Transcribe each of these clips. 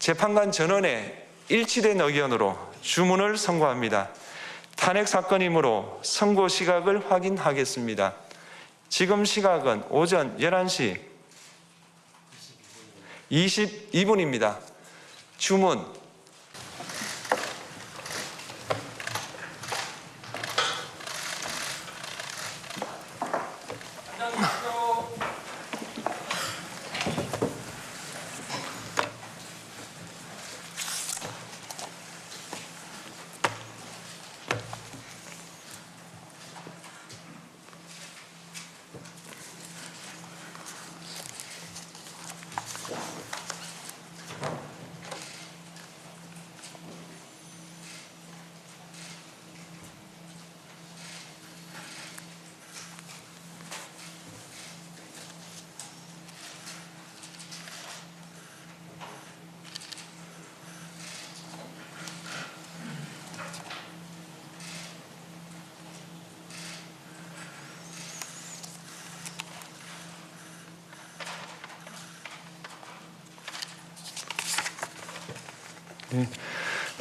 재판관 전원의 일치된 의견으로 주문을 선고합니다. 탄핵 사건이므로 선고 시각을 확인하겠습니다. 지금 시각은 오전 11시 22분입니다. 주문.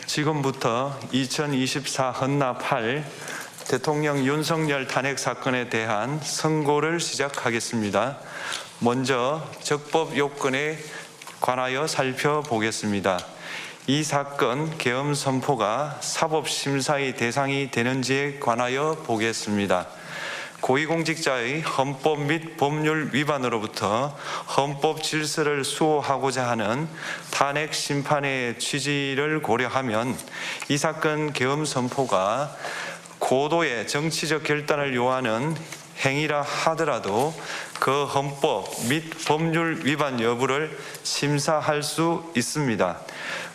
지금부터 2024 헌납 8 대통령 윤석열 탄핵 사건에 대한 선고를 시작하겠습니다. 먼저 적법 요건에 관하여 살펴보겠습니다. 이 사건 계엄 선포가 사법심사의 대상이 되는지에 관하여 보겠습니다. 고위공직자의 헌법 및 법률 위반으로부터 헌법 질서를 수호하고자 하는 탄핵 심판의 취지를 고려하면 이 사건 계엄 선포가 고도의 정치적 결단을 요하는 행위라 하더라도 그 헌법 및 법률 위반 여부를 심사할 수 있습니다.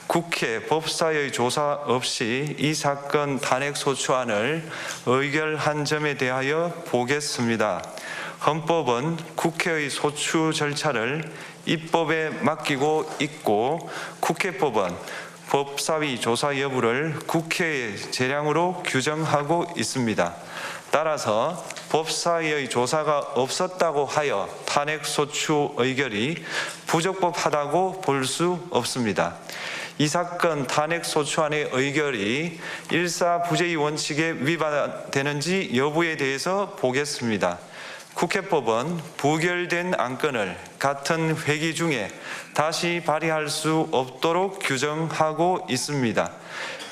국회 법사의 조사 없이 이 사건 탄핵 소추안을 의결한 점에 대하여 보겠습니다. 헌법은 국회의 소추 절차를 입법에 맡기고 있고 국회법은 법사위 조사 여부를 국회의 재량으로 규정하고 있습니다. 따라서 법사위의 조사가 없었다고 하여 탄핵 소추 의결이 부적법하다고 볼 수 없습니다. 이 사건 탄핵 소추안의 의결이 일사부재의 원칙에 위반되는지 여부에 대해서 보겠습니다. 국회법은 부결된 안건을 같은 회기 중에 다시 발의할 수 없도록 규정하고 있습니다.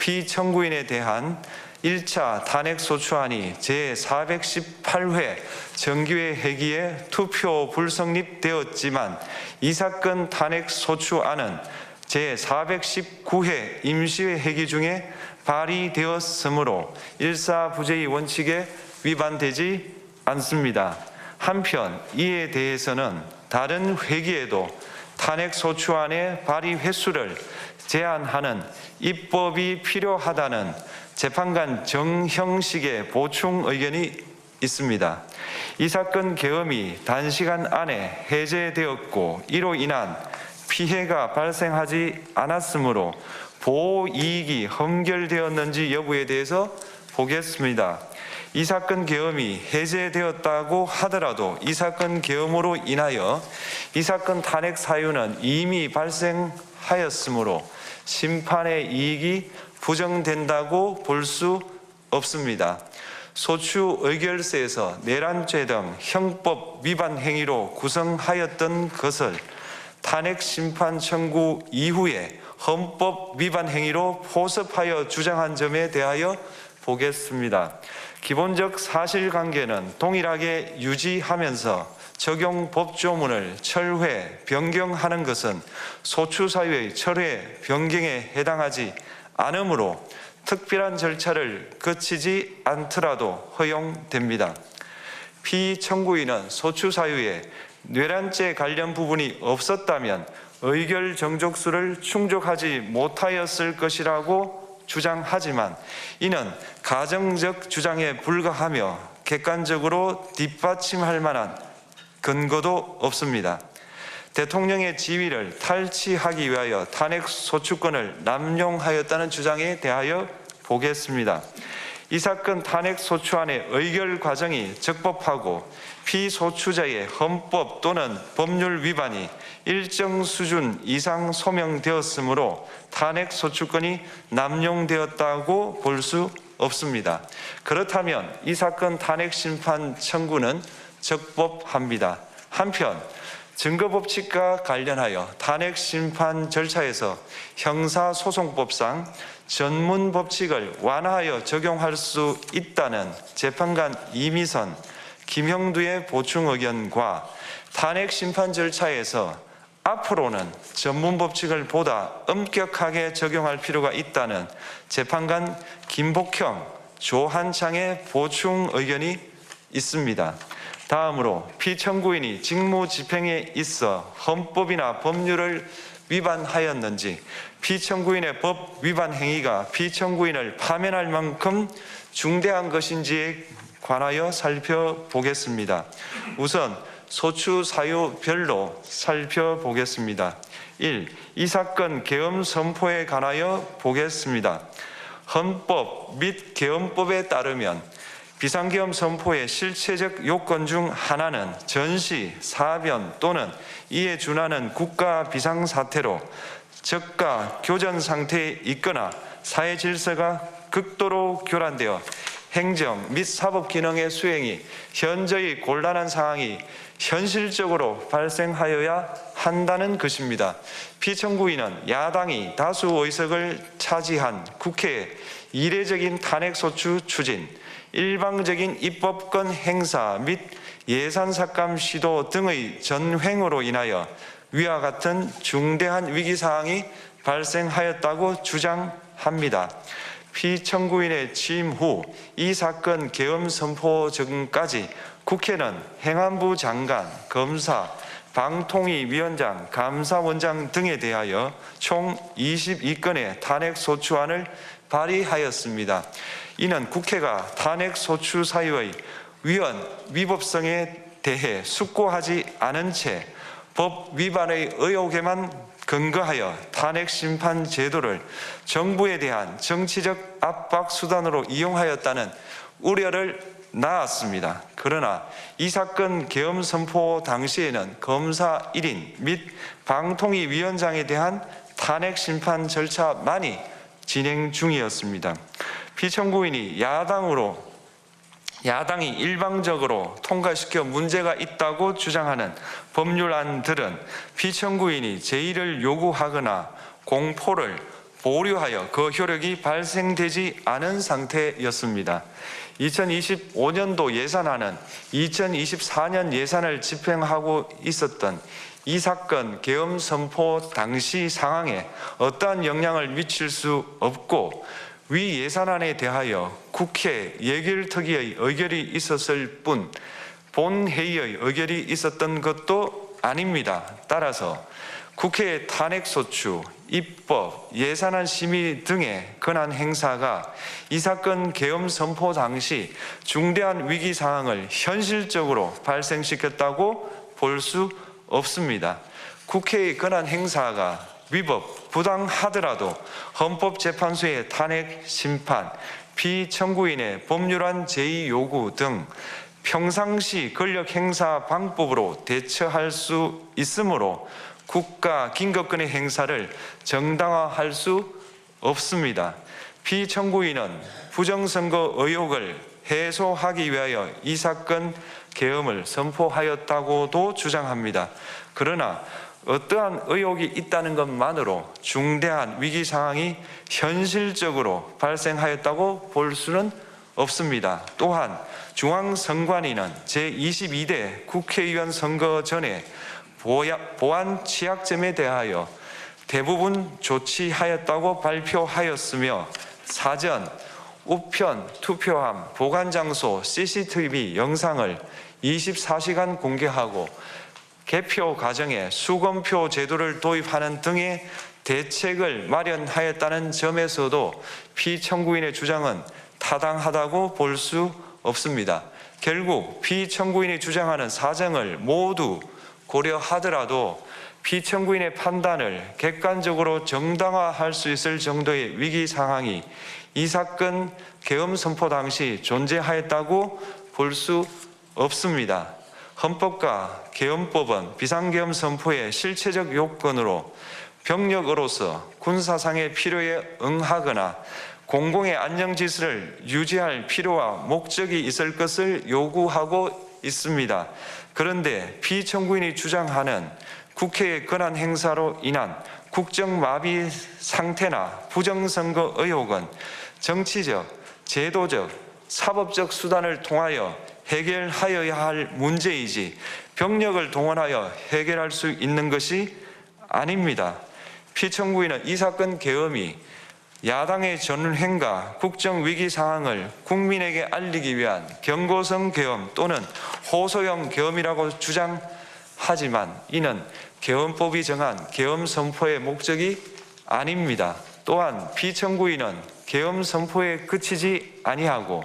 피청구인에 대한 1차 탄핵소추안이 제418회 정기회 회기에 투표 불성립되었지만 이 사건 탄핵소추안은 제419회 임시회 회기 중에 발의되었으므로 일사부재의 원칙에 위반되지 않습니다. 한편 이에 대해서는 다른 회기에도 탄핵소추안의 발의 횟수를 제한하는 입법이 필요하다는 재판관 정형식의 보충 의견이 있습니다. 이 사건 계엄이 단시간 안에 해제되었고 이로 인한 피해가 발생하지 않았으므로 보호이익이 험결되었는지 여부에 대해서 보겠습니다. 이 사건 계엄이 해제되었다고 하더라도 이 사건 계엄으로 인하여 이 사건 탄핵 사유는 이미 발생하였으므로 심판의 이익이 부정된다고 볼 수 없습니다. 소추 의결서에서 내란죄 등 형법 위반 행위로 구성하였던 것을 탄핵 심판 청구 이후에 헌법 위반 행위로 포섭하여 주장한 점에 대하여 보겠습니다. 기본적 사실관계는 동일하게 유지하면서 적용 법조문을 철회, 변경하는 것은 소추사유의 철회, 변경에 해당하지 않으므로 특별한 절차를 거치지 않더라도 허용됩니다. 피청구인은 소추사유에 내란죄 관련 부분이 없었다면 의결 정족수를 충족하지 못하였을 것이라고 주장하지만 이는 가정적 주장에 불과하며 객관적으로 뒷받침할 만한 근거도 없습니다. 대통령의 지위를 탈취하기 위하여 탄핵 소추권을 남용하였다는 주장에 대하여 보겠습니다. 이 사건 탄핵 소추안의 의결 과정이 적법하고 피소추자의 헌법 또는 법률 위반이 일정 수준 이상 소명되었으므로 탄핵 소추권이 남용되었다고 볼 수 없습니다. 그렇다면 이 사건 탄핵 심판 청구는 적법합니다. 한편 증거법칙과 관련하여 탄핵 심판 절차에서 형사소송법상 전문 법칙을 완화하여 적용할 수 있다는 재판관 이미선, 김형두의 보충 의견과 탄핵 심판 절차에서 앞으로는 전문 법칙을 보다 엄격하게 적용할 필요가 있다는 재판관 김복형, 조한창의 보충 의견이 있습니다. 다음으로 피청구인이 직무집행에 있어 헌법이나 법률을 위반하였는지, 피청구인의 법 위반 행위가 피청구인을 파면할 만큼 중대한 것인지에 관하여 살펴보겠습니다. 우선 소추 사유별로 살펴보겠습니다. 1. 이 사건 계엄 선포에 관하여 보겠습니다. 헌법 및 계엄법에 따르면 비상계엄 선포의 실체적 요건 중 하나는 전시, 사변 또는 이에 준하는 국가 비상사태로 저가 교전 상태에 있거나 사회 질서가 극도로 교란되어 행정 및 사법 기능의 수행이 현저히 곤란한 상황이 현실적으로 발생하여야 한다는 것입니다. 피청구인은 야당이 다수 의석을 차지한 국회의 이례적인 탄핵소추 추진, 일방적인 입법권 행사 및 예산 삭감 시도 등의 전횡으로 인하여 위와 같은 중대한 위기사항이 발생하였다고 주장합니다. 피청구인의 취임 후 이 사건 계엄 선포 전까지 국회는 행안부 장관, 검사, 방통위위원장, 감사원장 등에 대하여 총 22건의 탄핵소추안을 발의하였습니다. 이는 국회가 탄핵소추 사유의 위헌위법성에 대해 숙고하지 않은 채 법 위반의 의혹에만 근거하여 탄핵 심판 제도를 정부에 대한 정치적 압박 수단으로 이용하였다는 우려를 낳았습니다. 그러나 이 사건 계엄 선포 당시에는 검사 1인 및 방통위위원장에 대한 탄핵 심판 절차만이 진행 중이었습니다. 피청구인이 야당이 일방적으로 통과시켜 문제가 있다고 주장하는 법률안들은 피청구인이 제의를 요구하거나 공포를 보류하여 그 효력이 발생되지 않은 상태였습니다. 2025년도 예산안은 2024년 예산을 집행하고 있었던 이 사건 계엄 선포 당시 상황에 어떠한 영향을 미칠 수 없고 위 예산안에 대하여 국회 예결특위의 의결이 있었을 뿐 본회의의 의결이 있었던 것도 아닙니다. 따라서 국회의 탄핵소추, 입법, 예산안 심의 등의 권한 행사가 이 사건 계엄 선포 당시 중대한 위기 상황을 현실적으로 발생시켰다고 볼 수 없습니다. 국회의 권한 행사가 위법, 부당하더라도 헌법재판소의 탄핵 심판, 피청구인의 법률안 제의 요구 등 평상시 권력 행사 방법으로 대처할 수 있으므로 국가 긴급권의 행사를 정당화할 수 없습니다. 피청구인은 부정선거 의혹을 해소하기 위하여 이 사건 계엄을 선포하였다고도 주장합니다. 그러나 어떠한 의혹이 있다는 것만으로 중대한 위기 상황이 현실적으로 발생하였다고 볼 수는 없습니다. 또한 중앙선관위는 제22대 국회의원 선거 전에 보안 취약점에 대하여 대부분 조치하였다고 발표하였으며 사전, 우편, 투표함, 보관장소, CCTV 영상을 24시간 공개하고 개표 과정에 수검표 제도를 도입하는 등의 대책을 마련하였다는 점에서도 피청구인의 주장은 타당하다고 볼 수 없습니다. 결국 피청구인이 주장하는 사정을 모두 고려하더라도 피청구인의 판단을 객관적으로 정당화할 수 있을 정도의 위기 상황이 이 사건 계엄 선포 당시 존재하였다고 볼 수 없습니다. 헌법과 계엄법은 비상계엄 선포의 실체적 요건으로 병력으로서 군사상의 필요에 응하거나 공공의 안정질서를 유지할 필요와 목적이 있을 것을 요구하고 있습니다. 그런데 피청구인이 주장하는 국회의 권한 행사로 인한 국정마비 상태나 부정선거 의혹은 정치적, 제도적, 사법적 수단을 통하여 해결하여야 할 문제이지 병력을 동원하여 해결할 수 있는 것이 아닙니다. 피청구인은 이 사건 계엄이 야당의 전횡과 국정위기 상황을 국민에게 알리기 위한 경고성 계엄 또는 호소형 계엄이라고 주장하지만 이는 계엄법이 정한 계엄 선포의 목적이 아닙니다. 또한 피청구인은 계엄 선포에 그치지 아니하고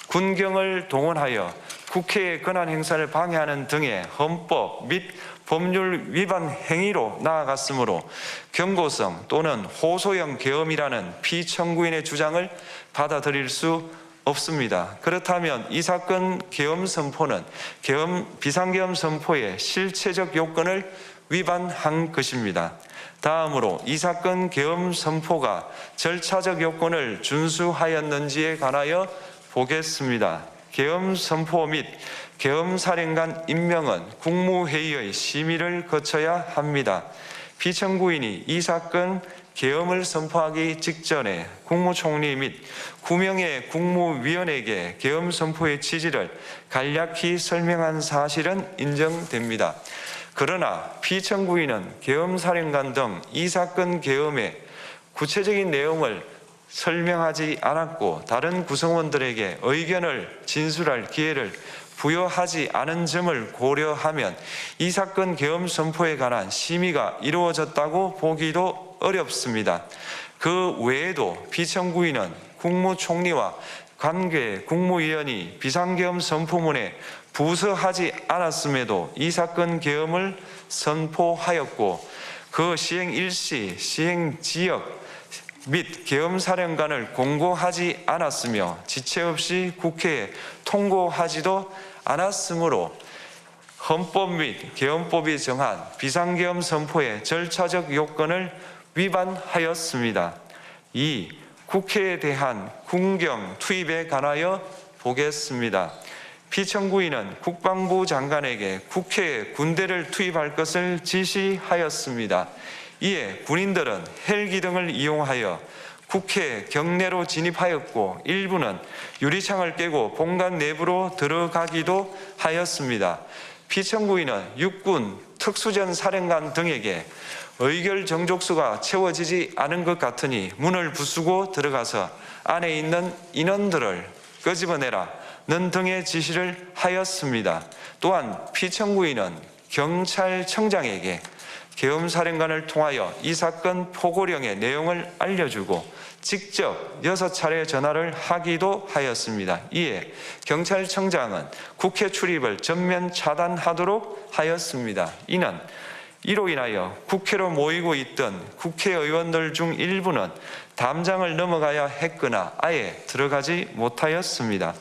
군경을 동원하여 국회의 권한 행사를 방해하는 등의 헌법 및 법률 위반 행위로 나아갔으므로 경고성 또는 호소형 계엄이라는 피청구인의 주장을 받아들일 수 없습니다. 그렇다면 이 사건 계엄 선포는 비상계엄 선포의 실체적 요건을 위반한 것입니다. 다음으로 이 사건 계엄 선포가 절차적 요건을 준수하였는지에 관하여 보겠습니다. 계엄 선포 및 계엄사령관 임명은 국무회의의 심의를 거쳐야 합니다. 피청구인이 이 사건 계엄을 선포하기 직전에 국무총리 및 9명의 국무위원에게 계엄 선포의 취지를 간략히 설명한 사실은 인정됩니다. 그러나 피청구인은 계엄사령관 등 이 사건 계엄의 구체적인 내용을 설명하지 않았고 다른 구성원들에게 의견을 진술할 기회를 부여하지 않은 점을 고려하면 이 사건 계엄 선포에 관한 심의가 이루어졌다고 보기도 어렵습니다. 그 외에도 피청구인은 국무총리와 관계 국무위원이 비상계엄 선포문에 부서하지 않았음에도 이 사건 계엄을 선포하였고 그 시행 일시, 시행 지역 및 계엄사령관을 공고하지 않았으며 지체 없이 국회에 통고하지도 않았으므로 헌법 및 계엄법이 정한 비상계엄 선포의 절차적 요건을 위반하였습니다. 2. 국회에 대한 군경 투입에 관하여 보겠습니다. 피청구인은 국방부 장관에게 국회에 군대를 투입할 것을 지시하였습니다. 이에 군인들은 헬기 등을 이용하여 국회 경내로 진입하였고 일부는 유리창을 깨고 본관 내부로 들어가기도 하였습니다. 피청구인은 육군 특수전 사령관 등에게 의결 정족수가 채워지지 않은 것 같으니 문을 부수고 들어가서 안에 있는 인원들을 끄집어내라는 등의 지시를 하였습니다. 또한 피청구인은 경찰청장에게 계엄사령관을 통하여 이 사건 포고령의 내용을 알려주고 직접 6차례 전화를 하기도 하였습니다. 이에 경찰청장은 국회 출입을 전면 차단하도록 하였습니다. 이로 인하여 국회로 모이고 있던 국회의원들 중 일부는 담장을 넘어가야 했거나 아예 들어가지 못하였습니다.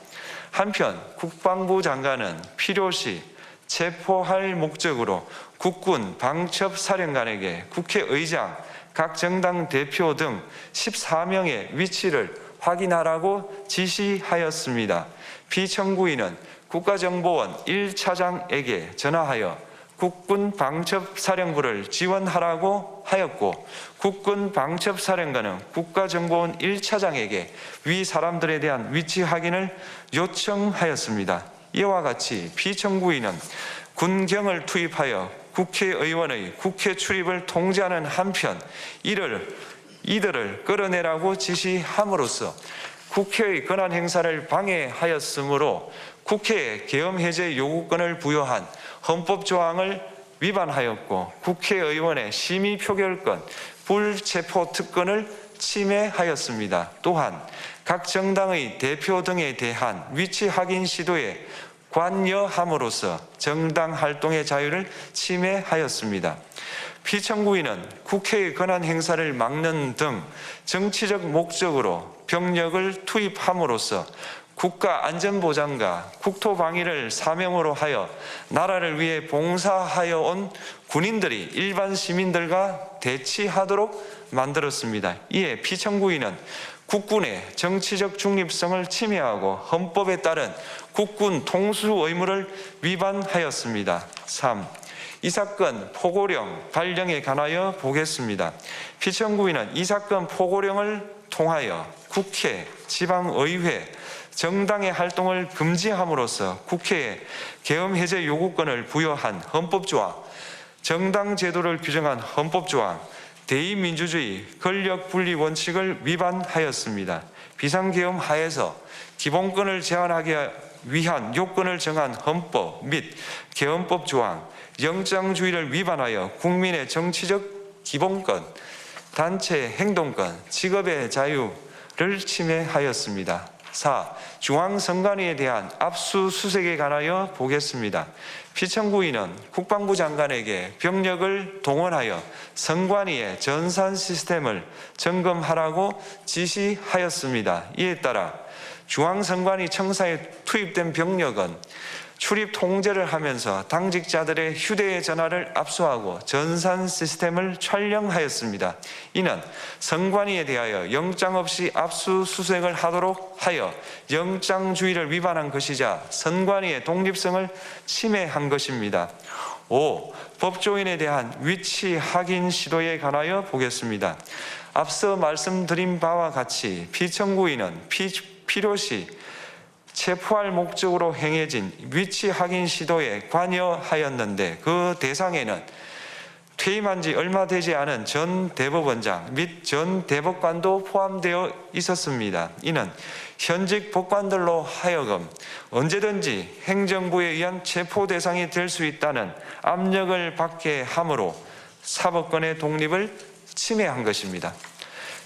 한편 국방부 장관은 필요시 체포할 목적으로 국군 방첩사령관에게 국회의장, 각 정당 대표 등 14명의 위치를 확인하라고 지시하였습니다. 피청구인은 국가정보원 1차장에게 전화하여 국군 방첩사령부를 지원하라고 하였고 국군 방첩사령관은 국가정보원 1차장에게 위 사람들에 대한 위치 확인을 요청하였습니다. 이와 같이 피청구인은 군경을 투입하여 국회의원의 국회 출입을 통제하는 한편 이들을 끌어내라고 지시함으로써 국회의 권한 행사를 방해하였으므로 국회에 계엄 해제 요구권을 부여한 헌법 조항을 위반하였고 국회의원의 심의 표결권, 불체포 특권을 침해하였습니다. 또한 각 정당의 대표 등에 대한 위치 확인 시도에 관여함으로써 정당 활동의 자유를 침해하였습니다. 피청구인은 국회의 권한 행사를 막는 등 정치적 목적으로 병력을 투입함으로써 국가 안전보장과 국토방위를 사명으로 하여 나라를 위해 봉사하여 온 군인들이 일반 시민들과 대치하도록 만들었습니다. 이에 피청구인은 국군의 정치적 중립성을 침해하고 헌법에 따른 국군 통수 의무를 위반하였습니다. 3. 이 사건 포고령 발령에 관하여 보겠습니다. 피청구인은 이 사건 포고령을 통하여 국회, 지방의회, 정당의 활동을 금지함으로써 국회에 계엄해제 요구권을 부여한 헌법조항, 정당 제도를 규정한 헌법조항, 대의민주주의, 권력분리 원칙을 위반하였습니다. 비상계엄 하에서 기본권을 제한하기 위한 요건을 정한 헌법 및 계엄법 조항, 영장주의를 위반하여 국민의 정치적 기본권, 단체 행동권, 직업의 자유를 침해하였습니다. 4. 중앙선관위에 대한 압수수색에 관하여 보겠습니다. 피청구인은 국방부 장관에게 병력을 동원하여 선관위의 전산 시스템을 점검하라고 지시하였습니다. 이에 따라 중앙선관위 청사에 투입된 병력은 출입 통제를 하면서 당직자들의 휴대전화를 압수하고 전산 시스템을 촬영하였습니다. 이는 선관위에 대하여 영장 없이 압수수색을 하도록 하여 영장주의를 위반한 것이자 선관위의 독립성을 침해한 것입니다. 5. 법조인에 대한 위치 확인 시도에 관하여 보겠습니다. 앞서 말씀드린 바와 같이 피청구인은 필요시 체포할 목적으로 행해진 위치 확인 시도에 관여하였는데 그 대상에는 퇴임한 지 얼마 되지 않은 전 대법원장 및 전 대법관도 포함되어 있었습니다. 이는 현직 법관들로 하여금 언제든지 행정부에 의한 체포 대상이 될 수 있다는 압력을 받게 함으로 사법권의 독립을 침해한 것입니다.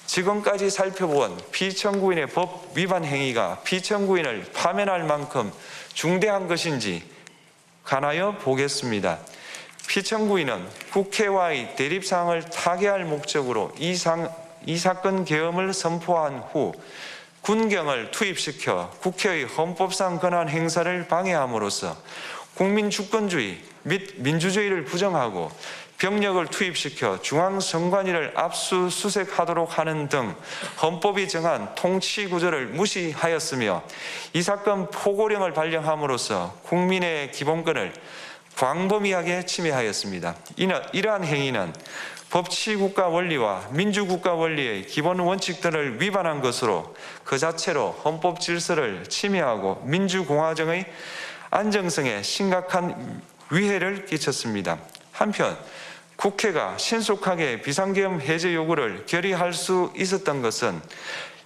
지금까지 살펴본 피청구인의 법 위반 행위가 피청구인을 파면할 만큼 중대한 것인지 관하여 보겠습니다. 피청구인은 국회와의 대립사항을 타개할 목적으로 이 사건 계엄을 선포한 후 군경을 투입시켜 국회의 헌법상 권한 행사를 방해함으로써 국민 주권주의 및 민주주의를 부정하고 병력을 투입시켜 중앙선관위를 압수수색하도록 하는 등 헌법이 정한 통치구조를 무시하였으며 이 사건 포고령을 발령함으로써 국민의 기본권을 광범위하게 침해하였습니다. 이러한 행위는 법치국가 원리와 민주국가 원리의 기본 원칙들을 위반한 것으로 그 자체로 헌법 질서를 침해하고 민주공화정의 안정성에 심각한 위해를 끼쳤습니다. 한편 국회가 신속하게 비상계엄 해제 요구를 결의할 수 있었던 것은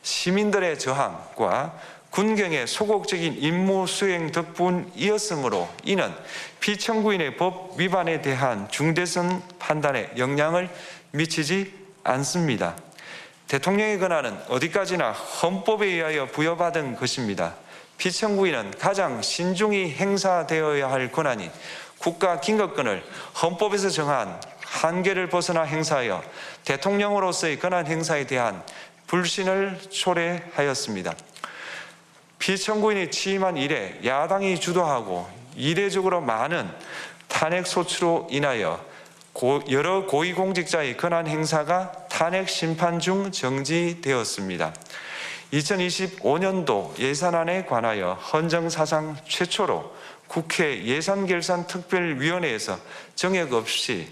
시민들의 저항과 군경의 소극적인 임무 수행 덕분이었으므로 이는 피청구인의 법 위반에 대한 중대성 판단에 영향을 미치지 않습니다. 대통령의 권한은 어디까지나 헌법에 의하여 부여받은 것입니다. 피청구인은 가장 신중히 행사되어야 할 권한이 국가 긴급권을 헌법에서 정한 한계를 벗어나 행사하여 대통령으로서의 권한 행사에 대한 불신을 초래하였습니다. 피청구인이 취임한 이래 야당이 주도하고 이례적으로 많은 탄핵 소추로 인하여 여러 고위공직자의 권한 행사가 탄핵 심판 중 정지되었습니다. 2025년도 예산안에 관하여 헌정사상 최초로 국회 예산결산특별위원회에서 정액 없이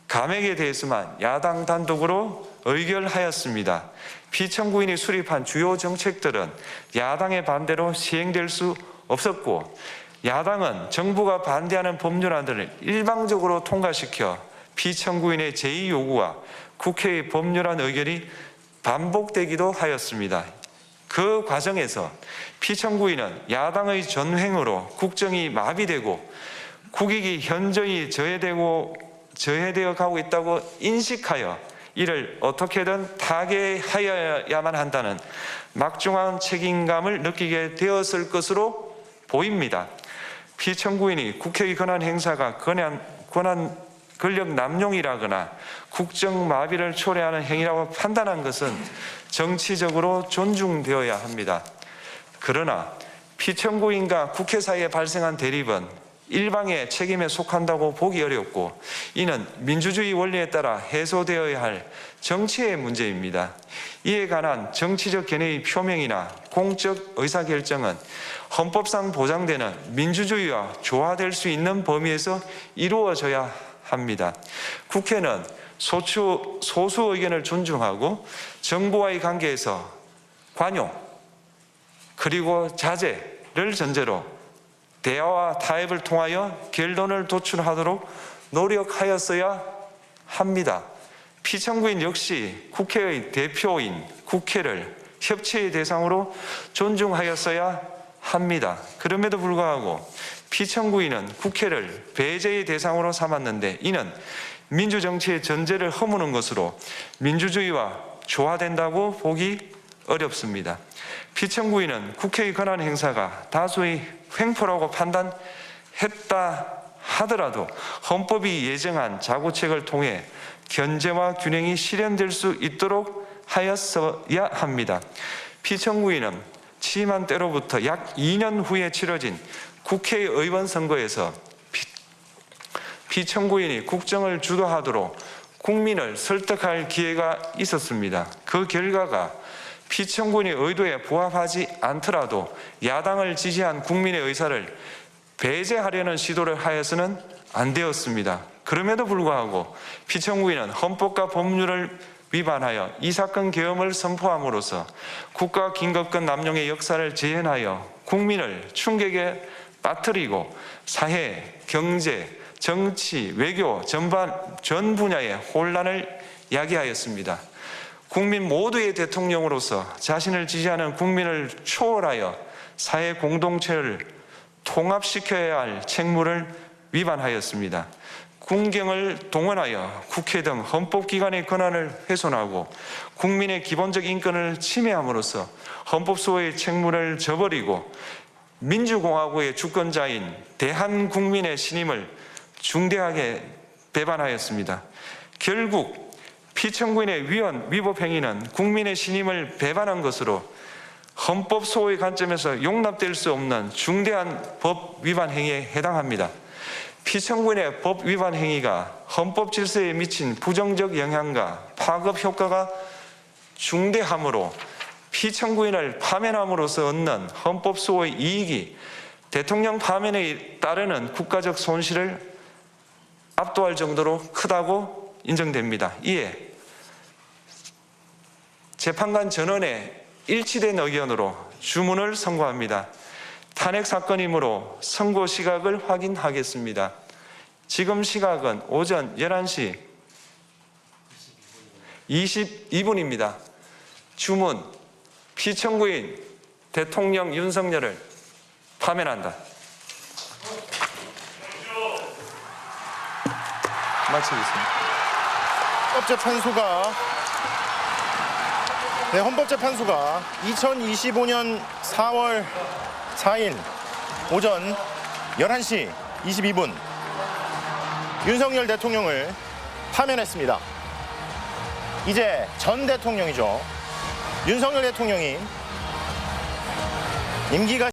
감액에 대해서만 야당 단독으로 의결하였습니다. 피청구인이 수립한 주요 정책들은 야당의 반대로 시행될 수 없었고 야당은 정부가 반대하는 법률안들을 일방적으로 통과시켜 피청구인의 제2 요구와 국회의 법률안 의결이 반복되기도 하였습니다. 그 과정에서 피청구인은 야당의 전횡으로 국정이 마비되고 국익이 현저히 저해되어 가고 있다고 인식하여 이를 어떻게든 타개하여야만 한다는 막중한 책임감을 느끼게 되었을 것으로 보입니다. 피청구인이 국회의 권한 행사가 권력 남용이라거나 국정 마비를 초래하는 행위라고 판단한 것은 정치적으로 존중되어야 합니다. 그러나 피청구인과 국회 사이에 발생한 대립은 일방의 책임에 속한다고 보기 어렵고, 이는 민주주의 원리에 따라 해소되어야 할 정치의 문제입니다. 이에 관한 정치적 견해의 표명이나 공적 의사결정은 헌법상 보장되는 민주주의와 조화될 수 있는 범위에서 이루어져야 합니다. 국회는 소수 의견을 존중하고 정부와의 관계에서 관용 그리고 자제를 전제로 대화와 타협을 통하여 결론을 도출하도록 노력하였어야 합니다. 피청구인 역시 국회의 대표인 국회를 협치의 대상으로 존중하였어야 합니다. 그럼에도 불구하고 피청구인은 국회를 배제의 대상으로 삼았는데, 이는 민주정치의 전제를 허무는 것으로 민주주의와 조화된다고 보기 어렵습니다. 피청구인은 국회의 권한 행사가 다수의 횡포라고 판단했다 하더라도 헌법이 예정한 자구책을 통해 견제와 균형이 실현될 수 있도록 하였어야 합니다. 피청구인은 취임한 때로부터 약 2년 후에 치러진 국회의원 선거에서 피청구인이 국정을 주도하도록 국민을 설득할 기회가 있었습니다. 그 결과가 피청구인의 의도에 부합하지 않더라도 야당을 지지한 국민의 의사를 배제하려는 시도를 하여서는 안 되었습니다. 그럼에도 불구하고 피청구인은 헌법과 법률을 위반하여 이 사건 계엄을 선포함으로써 국가 긴급권 남용의 역사를 재현하여 국민을 충격에 빠뜨리고 사회, 경제, 정치, 외교 전 분야의 혼란을 야기하였습니다. 국민 모두의 대통령으로서 자신을 지지하는 국민을 초월하여 사회 공동체를 통합시켜야 할 책무를 위반하였습니다. 군경을 동원하여 국회 등 헌법기관의 권한을 훼손하고 국민의 기본적 인권을 침해함으로써 헌법소의 책무를 저버리고 민주공화국의 주권자인 대한국민의 신임을 중대하게 배반하였습니다. 결국 피청구인의 위법 행위는 국민의 신임을 배반한 것으로 헌법 소의 관점에서 용납될 수 없는 중대한 법 위반 행위에 해당합니다. 피청구인의 법 위반 행위가 헌법 질서에 미친 부정적 영향과 파급 효과가 중대하므로 피청구인을 파면함으로써 얻는 헌법 소의 이익이 대통령 파면에 따르는 국가적 손실을 압도할 정도로 크다고 인정됩니다. 이에 재판관 전원의 일치된 의견으로 주문을 선고합니다. 탄핵 사건이므로 선고 시각을 확인하겠습니다. 지금 시각은 오전 11시 22분입니다. 주문, 피청구인 대통령 윤석열을 파면한다. 마치겠습니다. 헌법재판소가 2025년 4월 4일 오전 11시 22분 윤석열 대통령을 파면했습니다. 이제 전 대통령이죠. 윤석열 대통령이 임기가